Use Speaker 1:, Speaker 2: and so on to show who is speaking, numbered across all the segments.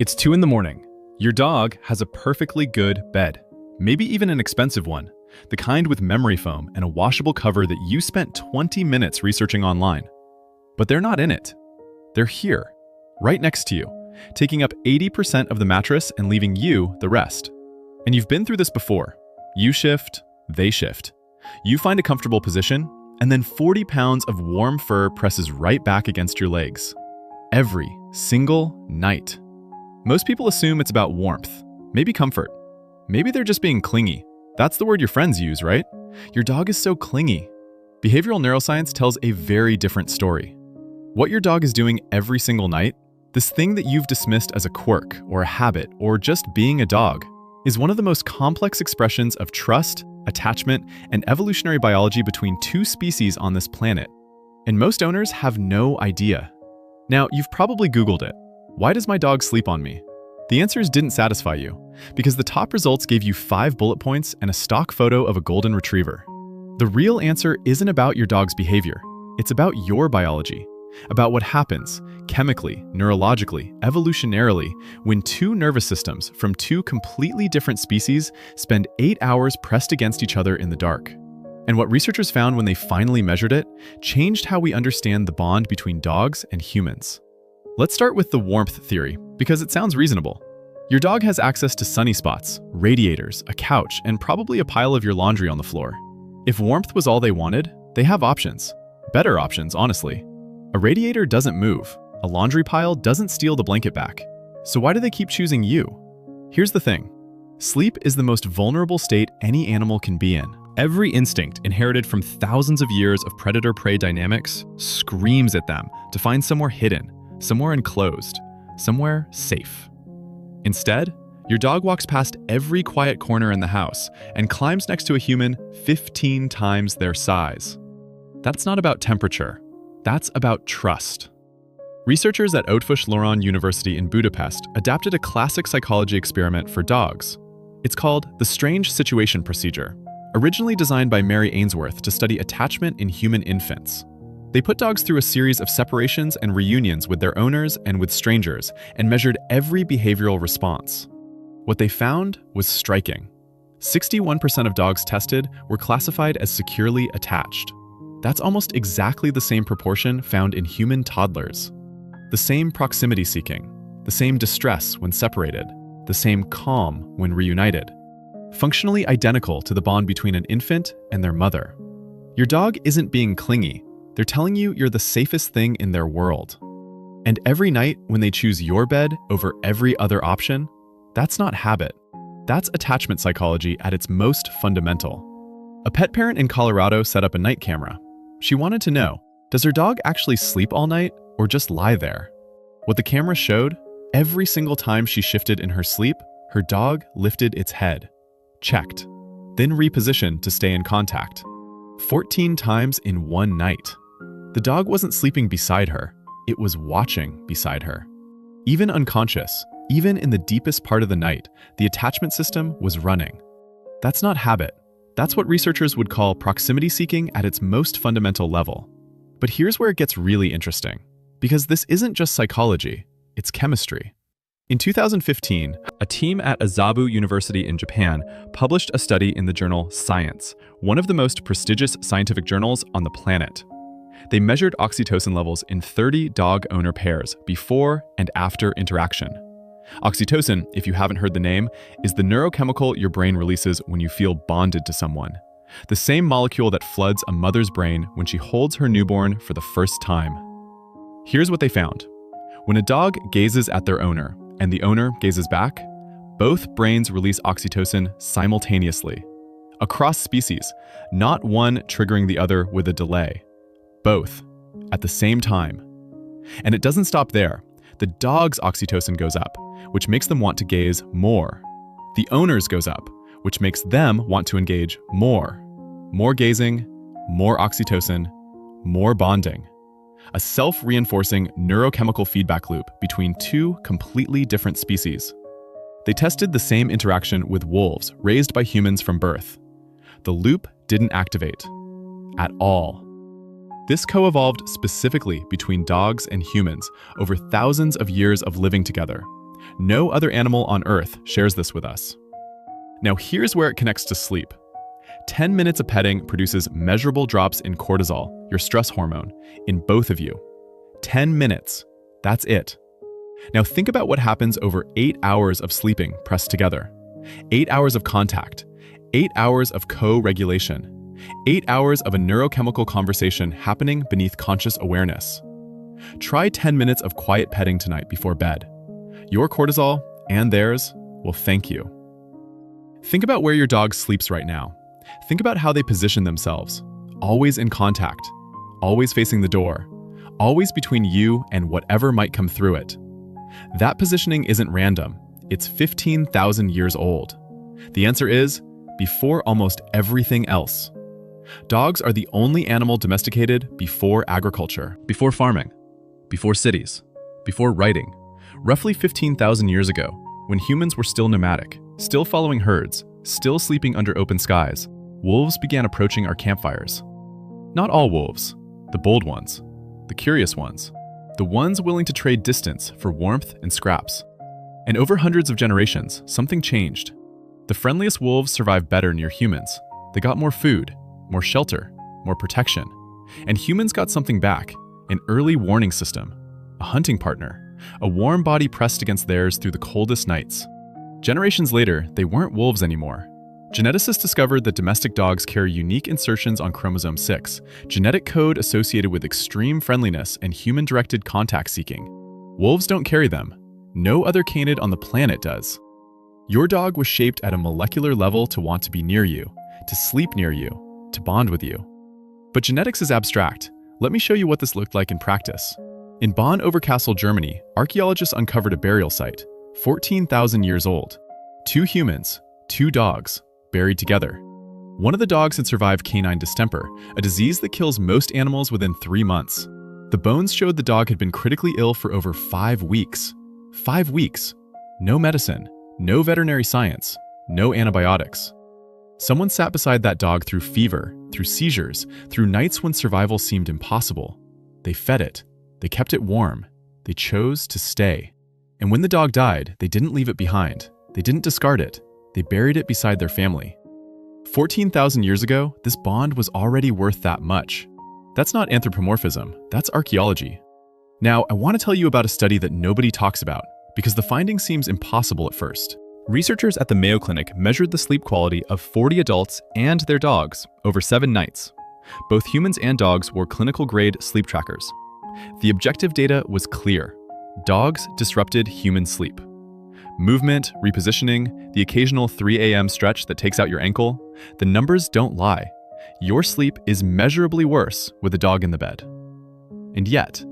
Speaker 1: It's 2 in the morning. Your dog has a perfectly good bed, maybe even an expensive one, the kind with memory foam and a washable cover that you spent 20 minutes researching online. But they're not in it. They're here, right next to you, taking up 80% of the mattress and leaving you the rest. And you've been through this before. You shift, they shift. You find a comfortable position, and then 40 pounds of warm fur presses right back against your legs. Every single night. Most people assume it's about warmth, maybe comfort. Maybe they're just being clingy. That's the word your friends use, right? Your dog is so clingy. Behavioral neuroscience tells a very different story. What your dog is doing every single night, this thing that you've dismissed as a quirk or a habit or just being a dog, is one of the most complex expressions of trust, attachment, and evolutionary biology between two species on this planet. And most owners have no idea. Now, you've probably Googled it. Why does my dog sleep on me? The answers didn't satisfy you, because the top results gave you 5 bullet points and a stock photo of a golden retriever. The real answer isn't about your dog's behavior. It's about your biology, about what happens chemically, neurologically, evolutionarily, when two nervous systems from two completely different species spend 8 hours pressed against each other in the dark. And what researchers found when they finally measured it changed how we understand the bond between dogs and humans. Let's start with the warmth theory, because it sounds reasonable. Your dog has access to sunny spots, radiators, a couch, and probably a pile of your laundry on the floor. If warmth was all they wanted, they have options. Better options, honestly. A radiator doesn't move. A laundry pile doesn't steal the blanket back. So why do they keep choosing you? Here's the thing. Sleep is the most vulnerable state any animal can be in. Every instinct inherited from thousands of years of predator-prey dynamics screams at them to find somewhere hidden, somewhere enclosed, somewhere safe. Instead, your dog walks past every quiet corner in the house and climbs next to a human 15 times their size. That's not about temperature. That's about trust. Researchers at Evolutionary University in Budapest adapted a classic psychology experiment for dogs. It's called the Strange Situation Procedure, originally designed by Mary Ainsworth to study attachment in human infants. They put dogs through a series of separations and reunions with their owners and with strangers and measured every behavioral response. What they found was striking. 61% of dogs tested were classified as securely attached. That's almost exactly the same proportion found in human toddlers. The same proximity seeking, the same distress when separated, the same calm when reunited. Functionally identical to the bond between an infant and their mother. Your dog isn't being clingy. They're telling you you're the safest thing in their world. And every night when they choose your bed over every other option, that's not habit. That's attachment psychology at its most fundamental. A pet parent in Colorado set up a night camera. She wanted to know, does her dog actually sleep all night or just lie there? What the camera showed, every single time she shifted in her sleep, her dog lifted its head, checked, then repositioned to stay in contact. 14 times in one night. The dog wasn't sleeping beside her, it was watching beside her. Even unconscious, even in the deepest part of the night, the attachment system was running. That's not habit. That's what researchers would call proximity seeking at its most fundamental level. But here's where it gets really interesting, because this isn't just psychology, it's chemistry. In 2015, a team at Azabu University in Japan published a study in the journal Science, one of the most prestigious scientific journals on the planet. They measured oxytocin levels in 30 dog-owner pairs before and after interaction. Oxytocin, if you haven't heard the name, is the neurochemical your brain releases when you feel bonded to someone. The same molecule that floods a mother's brain when she holds her newborn for the first time. Here's what they found. When a dog gazes at their owner, and the owner gazes back, both brains release oxytocin simultaneously. Across species, not one triggering the other with a delay. Both, at the same time. And it doesn't stop there. The dog's oxytocin goes up, which makes them want to gaze more. The owner's goes up, which makes them want to engage more. More gazing, more oxytocin, more bonding. A self-reinforcing neurochemical feedback loop between two completely different species. They tested the same interaction with wolves raised by humans from birth. The loop didn't activate. At all. This co-evolved specifically between dogs and humans over thousands of years of living together. No other animal on Earth shares this with us. Now here's where it connects to sleep. 10 minutes of petting produces measurable drops in cortisol, your stress hormone, in both of you. 10 minutes. That's it. Now think about what happens over 8 hours of sleeping pressed together. 8 hours of contact. 8 hours of co-regulation. 8 hours of a neurochemical conversation happening beneath conscious awareness. Try 10 minutes of quiet petting tonight before bed. Your cortisol, and theirs, will thank you. Think about where your dog sleeps right now. Think about how they position themselves. Always in contact. Always facing the door. Always between you and whatever might come through it. That positioning isn't random. It's 15,000 years old. The answer is, before almost everything else. Dogs are the only animal domesticated before agriculture, before farming, before cities, before writing. Roughly 15,000 years ago, when humans were still nomadic, still following herds, still sleeping under open skies, wolves began approaching our campfires. Not all wolves, the bold ones, the curious ones, the ones willing to trade distance for warmth and scraps. And over hundreds of generations, something changed. The friendliest wolves survived better near humans. They got more food, more shelter, more protection. And humans got something back, an early warning system, a hunting partner, a warm body pressed against theirs through the coldest nights. Generations later, they weren't wolves anymore. Geneticists discovered that domestic dogs carry unique insertions on chromosome 6, genetic code associated with extreme friendliness and human-directed contact seeking. Wolves don't carry them. No other canid on the planet does. Your dog was shaped at a molecular level to want to be near you, to sleep near you, to bond with you. But genetics is abstract. Let me show you what this looked like in practice. In Bonn-Oberkassel, Germany, archaeologists uncovered a burial site, 14,000 years old. 2 humans, 2 dogs, buried together. One of the dogs had survived canine distemper, a disease that kills most animals within 3 months. The bones showed the dog had been critically ill for over 5 weeks. 5 weeks. No medicine, no veterinary science, no antibiotics. Someone sat beside that dog through fever, through seizures, through nights when survival seemed impossible. They fed it. They kept it warm. They chose to stay. And when the dog died, they didn't leave it behind. They didn't discard it. They buried it beside their family. 14,000 years ago, this bond was already worth that much. That's not anthropomorphism, that's archaeology. Now, I want to tell you about a study that nobody talks about, because the finding seems impossible at first. Researchers at the Mayo Clinic measured the sleep quality of 40 adults and their dogs over 7 nights. Both humans and dogs wore clinical-grade sleep trackers. The objective data was clear. Dogs disrupted human sleep. Movement, repositioning, the occasional 3 a.m. stretch that takes out your ankle, the numbers don't lie. Your sleep is measurably worse with a dog in the bed. And yet,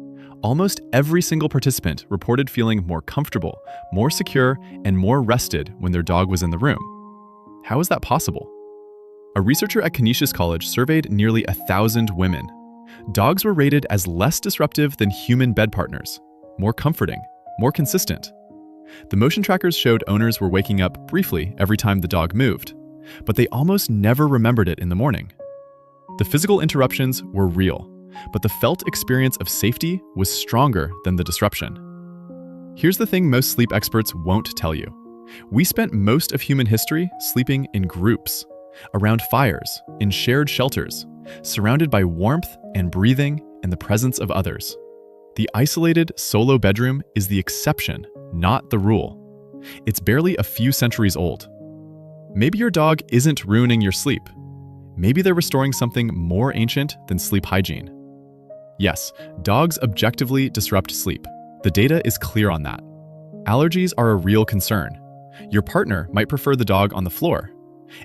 Speaker 1: almost every single participant reported feeling more comfortable, more secure, and more rested when their dog was in the room. How is that possible? A researcher at Canisius College surveyed nearly 1,000 women. Dogs were rated as less disruptive than human bed partners, more comforting, more consistent. The motion trackers showed owners were waking up briefly every time the dog moved, but they almost never remembered it in the morning. The physical interruptions were real, but the felt experience of safety was stronger than the disruption. Here's the thing most sleep experts won't tell you. We spent most of human history sleeping in groups, around fires, in shared shelters, surrounded by warmth and breathing and the presence of others. The isolated, solo bedroom is the exception, not the rule. It's barely a few centuries old. Maybe your dog isn't ruining your sleep. Maybe they're restoring something more ancient than sleep hygiene. Yes, dogs objectively disrupt sleep. The data is clear on that. Allergies are a real concern. Your partner might prefer the dog on the floor.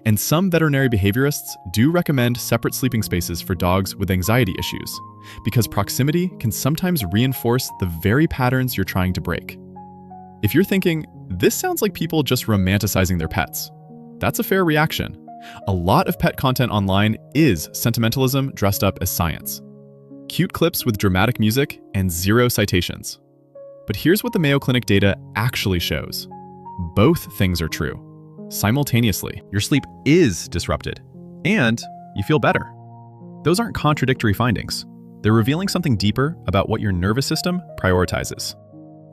Speaker 1: And some veterinary behaviorists do recommend separate sleeping spaces for dogs with anxiety issues, because proximity can sometimes reinforce the very patterns you're trying to break. If you're thinking, this sounds like people just romanticizing their pets, that's a fair reaction. A lot of pet content online is sentimentalism dressed up as science. Cute clips with dramatic music and 0 citations. But here's what the Mayo Clinic data actually shows. Both things are true. Simultaneously, your sleep is disrupted, and you feel better. Those aren't contradictory findings. They're revealing something deeper about what your nervous system prioritizes.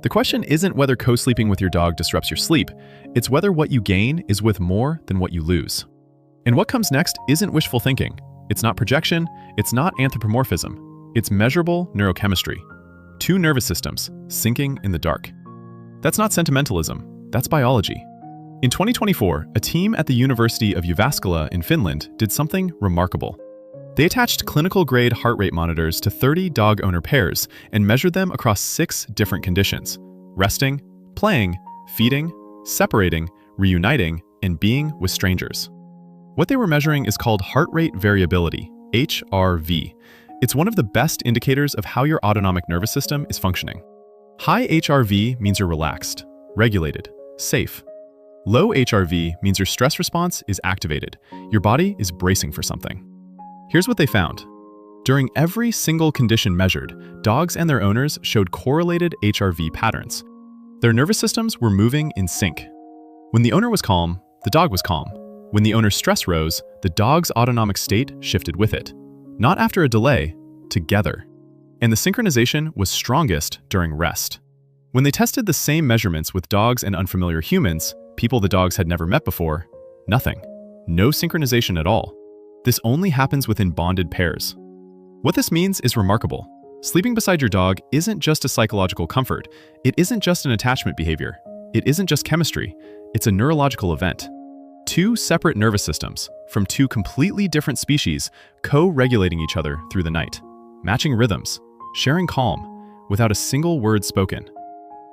Speaker 1: The question isn't whether co-sleeping with your dog disrupts your sleep, it's whether what you gain is worth more than what you lose. And what comes next isn't wishful thinking. It's not projection, it's not anthropomorphism. It's measurable neurochemistry. Two nervous systems syncing in the dark. That's not sentimentalism, that's biology. In 2024, a team at the University of Jyväskylä in Finland did something remarkable. They attached clinical-grade heart rate monitors to 30 dog owner pairs and measured them across 6 different conditions: resting, playing, feeding, separating, reuniting, and being with strangers. What they were measuring is called heart rate variability, HRV. It's one of the best indicators of how your autonomic nervous system is functioning. High HRV means you're relaxed, regulated, safe. Low HRV means your stress response is activated. Your body is bracing for something. Here's what they found. During every single condition measured, dogs and their owners showed correlated HRV patterns. Their nervous systems were moving in sync. When the owner was calm, the dog was calm. When the owner's stress rose, the dog's autonomic state shifted with it. Not after a delay, together. And the synchronization was strongest during rest. When they tested the same measurements with dogs and unfamiliar humans, people the dogs had never met before, nothing. No synchronization at all. This only happens within bonded pairs. What this means is remarkable. Sleeping beside your dog isn't just a psychological comfort. It isn't just an attachment behavior. It isn't just chemistry. It's a neurological event. Two separate nervous systems, from two completely different species, co-regulating each other through the night, matching rhythms, sharing calm, without a single word spoken.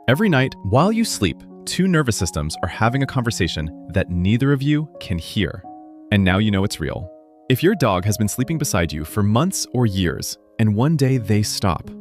Speaker 1: Every night, while you sleep, two nervous systems are having a conversation that neither of you can hear. And now you know it's real. If your dog has been sleeping beside you for months or years, and one day they stop,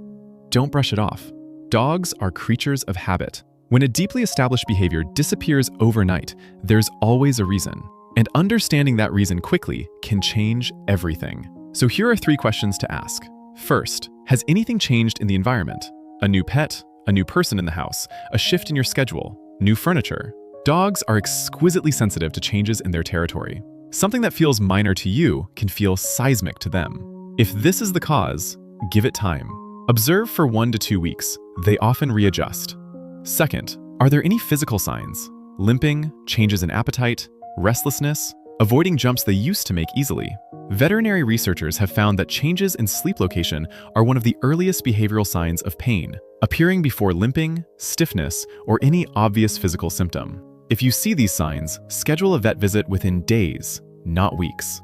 Speaker 1: don't brush it off. Dogs are creatures of habit. When a deeply established behavior disappears overnight, there's always a reason. And understanding that reason quickly can change everything. So here are 3 questions to ask. First, has anything changed in the environment? A new pet, a new person in the house, a shift in your schedule, new furniture. Dogs are exquisitely sensitive to changes in their territory. Something that feels minor to you can feel seismic to them. If this is the cause, give it time. Observe for 1 to 2 weeks. They often readjust. Second, are there any physical signs? Limping, changes in appetite, restlessness, avoiding jumps they used to make easily. Veterinary researchers have found that changes in sleep location are one of the earliest behavioral signs of pain, appearing before limping, stiffness, or any obvious physical symptom. If you see these signs, schedule a vet visit within days, not weeks.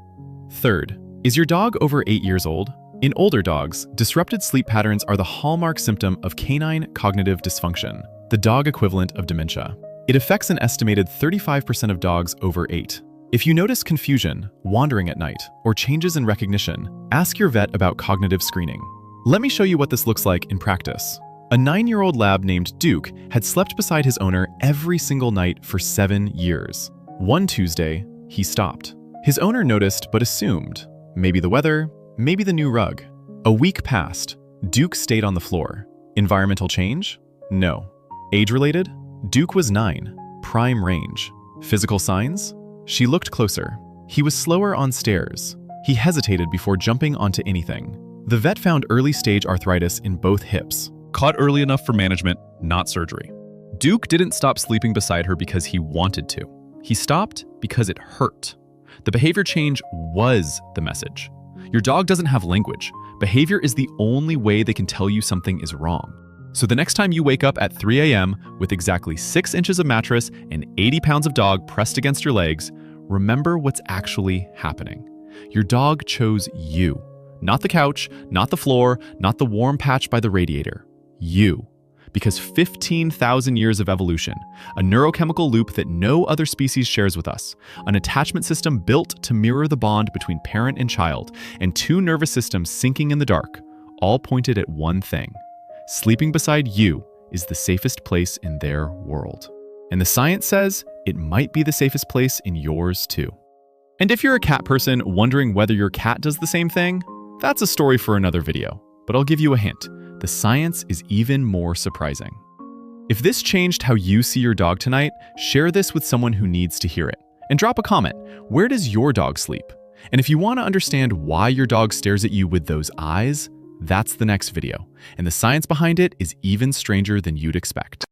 Speaker 1: Third, is your dog over 8 years old? In older dogs, disrupted sleep patterns are the hallmark symptom of canine cognitive dysfunction, the dog equivalent of dementia. It affects an estimated 35% of dogs over 8. If you notice confusion, wandering at night, or changes in recognition, ask your vet about cognitive screening. Let me show you what this looks like in practice. A 9-year-old lab named Duke had slept beside his owner every single night for 7 years. One Tuesday, he stopped. His owner noticed but assumed. Maybe the weather, maybe the new rug. A week passed. Duke stayed on the floor. Environmental change? No. Age-related? Duke was 9, prime range. Physical signs? She looked closer. He was slower on stairs. He hesitated before jumping onto anything. The vet found early-stage arthritis in both hips.
Speaker 2: Caught early enough for management, not surgery.
Speaker 1: Duke didn't stop sleeping beside her because he wanted to. He stopped because it hurt. The behavior change was the message. Your dog doesn't have language. Behavior is the only way they can tell you something is wrong. So the next time you wake up at 3 a.m. with exactly 6 inches of mattress and 80 pounds of dog pressed against your legs, remember what's actually happening. Your dog chose you. Not the couch, not the floor, not the warm patch by the radiator. You. Because 15,000 years of evolution, a neurochemical loop that no other species shares with us, an attachment system built to mirror the bond between parent and child, and 2 nervous systems syncing in the dark, all pointed at one thing. Sleeping beside you is the safest place in their world. And the science says it might be the safest place in yours too. And if you're a cat person wondering whether your cat does the same thing, that's a story for another video. But I'll give you a hint. The science is even more surprising. If this changed how you see your dog tonight, share this with someone who needs to hear it. And drop a comment. Where does your dog sleep? And if you want to understand why your dog stares at you with those eyes, That's the next video, and the science behind it is even stranger than you'd expect.